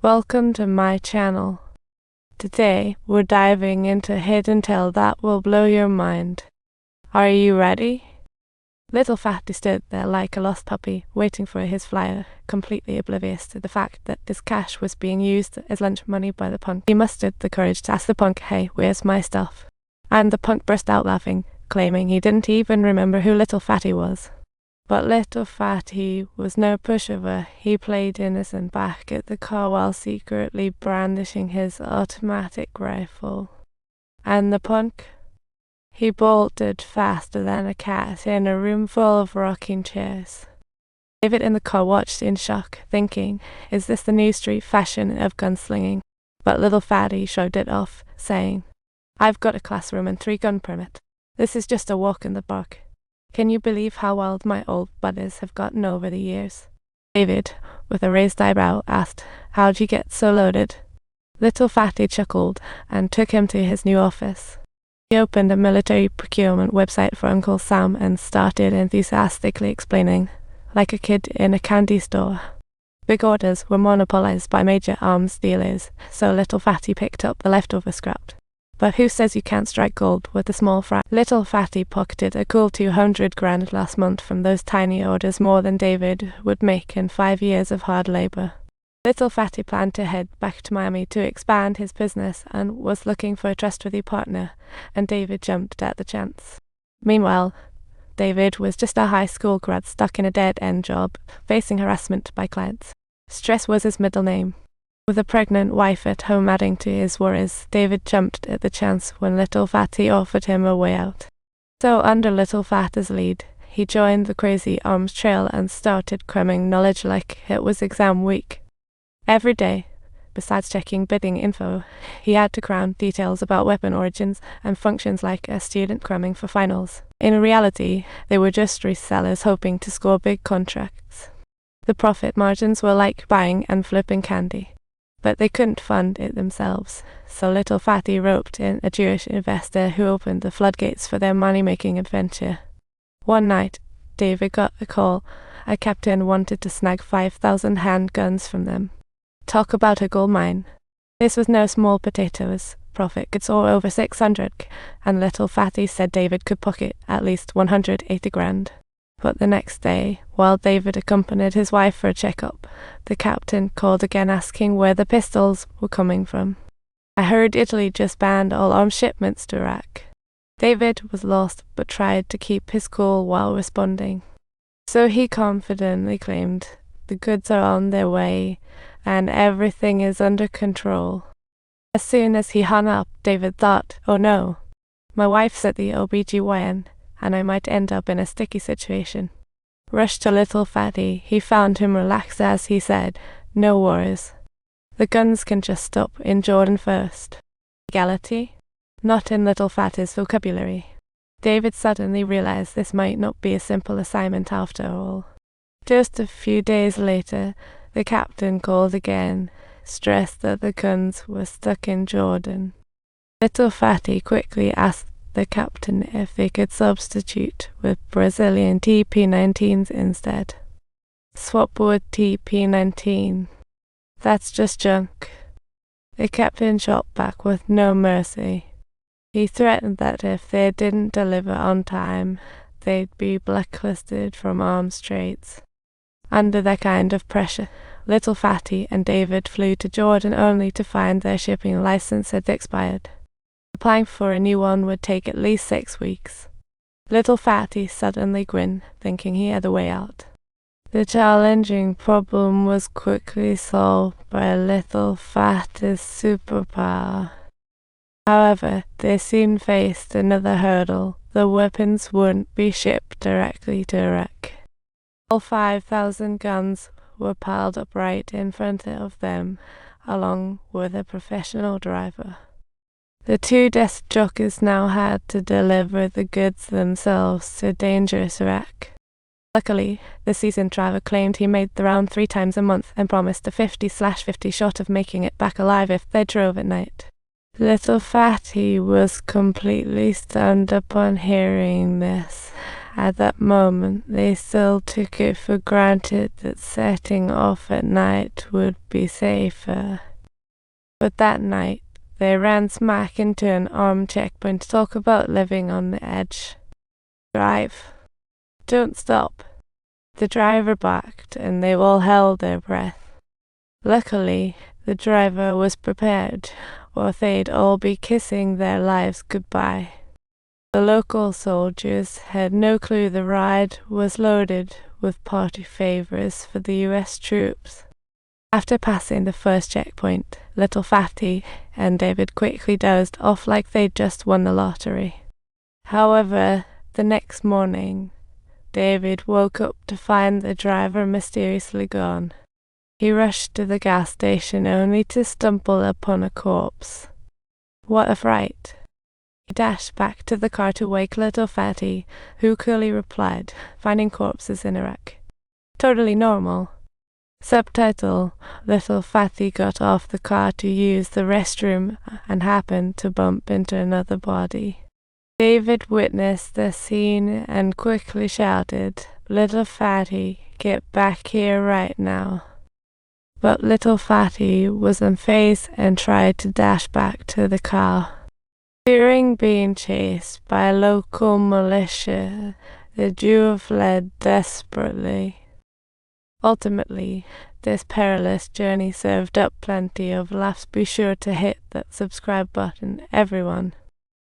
Welcome to my channel. Today we're diving into a hidden tale that will blow your mind. Are you ready? Little Fatty stood there like a lost puppy, waiting for his flyer, completely oblivious to the fact that his cash was being used as lunch money by the punk. He mustered the courage to ask the punk, "Hey, where's my stuff?" And the punk burst out laughing, claiming he didn't even remember who Little Fatty was. But Little Fatty was no pushover. He played innocent back at the car while secretly brandishing his automatic rifle. And the punk? He bolted faster than a cat in a room full of rocking chairs. David in the car watched in shock, thinking, is this the new street fashion of gunslinging? But Little Fatty shrugged it off, saying, I've got a classroom and 3 gun permit. This is just a walk in the park. Can you believe how wild my old buddies have gotten over the years? David, with a raised eyebrow, asked, How'd you get so loaded? Little Fatty chuckled and took him to his new office. He opened a military procurement website for Uncle Sam and started enthusiastically explaining, like a kid in a candy store. Big orders were monopolized by major arms dealers, so Little Fatty picked up the leftover scrap. But who says you can't strike gold with a small fry? Little Fatty pocketed a cool 200 grand last month from those tiny orders, more than David would make in 5 years of hard labor. Little Fatty planned to head back to Miami to expand his business and was looking for a trustworthy partner, and David jumped at the chance. Meanwhile, David was just a high school grad stuck in a dead-end job, facing harassment by clients. Stress was his middle name. With a pregnant wife at home adding to his worries, David jumped at the chance when Little Fatty offered him a way out. So under Little Fatty's lead, he joined the crazy arms trail and started cramming knowledge like it was exam week. Every day, besides checking bidding info, he had to cram details about weapon origins and functions like a student cramming for finals. In reality, they were just resellers hoping to score big contracts. The profit margins were like buying and flipping candy. But they couldn't fund it themselves, so Little Fatty roped in a Jewish investor who opened the floodgates for their money-making adventure. One night, David got a call. A captain wanted to snag 5,000 handguns from them. Talk about a gold mine. This was no small potatoes. Profit could soar over 600, and Little Fatty said David could pocket at least 180 grand. But the next day, while David accompanied his wife for a checkup, the captain called again asking where the pistols were coming from. I heard Italy just banned all arms shipments to Iraq. David was lost but tried to keep his cool while responding. So he confidently claimed, the goods are on their way and everything is under control. As soon as he hung up, David thought, oh no, my wife's at the OBGYN. And I might end up in a sticky situation. Rushed to Little Fatty, he found him relaxed as he said, no worries. The guns can just stop in Jordan first. Legality? Not in Little Fatty's vocabulary. David suddenly realized this might not be a simple assignment after all. Just a few days later, the captain called again, stressed that the guns were stuck in Jordan. Little Fatty quickly asked the captain if they could substitute with Brazilian TP19s instead. Swap with TP19. That's just junk. The captain shot back with no mercy. He threatened that if they didn't deliver on time, they'd be blacklisted from arms trades. Under that kind of pressure, Little Fatty and David flew to Jordan only to find their shipping license had expired. Applying for a new one would take at least 6 weeks. Little Fatty suddenly grinned, thinking he had a way out. The challenging problem was quickly solved by Little Fatty's superpower. However, they soon faced another hurdle. The weapons wouldn't be shipped directly to Iraq. All 5,000 guns were piled up right in front of them, along with a professional driver. The 2 desk jockeys now had to deliver the goods themselves to dangerous Iraq. Luckily, the seasoned driver claimed he made the round 3 times a month and promised a 50/50 shot of making it back alive if they drove at night. Little Fatty was completely stunned upon hearing this, At that moment, they still took it for granted that setting off at night would be safer. But that night, they ran smack into an armed checkpoint to talk about living on the edge. Drive. Don't stop. The driver barked, and they all held their breath. Luckily, the driver was prepared, or they'd all be kissing their lives goodbye. The local soldiers had no clue the ride was loaded with party favors for the US troops. After passing the first checkpoint, little Fatty and David quickly dozed off like they'd just won the lottery. However, the next morning, David woke up to find the driver mysteriously gone. He rushed to the gas station only to stumble upon a corpse. What a fright! He dashed back to the car to wake little Fatty, who coolly replied, finding corpses in Iraq. Totally normal. Subtitle: Little Fatty got off the car to use the restroom and happened to bump into another body. David witnessed the scene and quickly shouted, "Little Fatty, get back here right now." But little Fatty was unfazed and tried to dash back to the car. Fearing being chased by local militia, the duo fled desperately. Ultimately, this perilous journey served up plenty of laughs. Be sure to hit that subscribe button, everyone.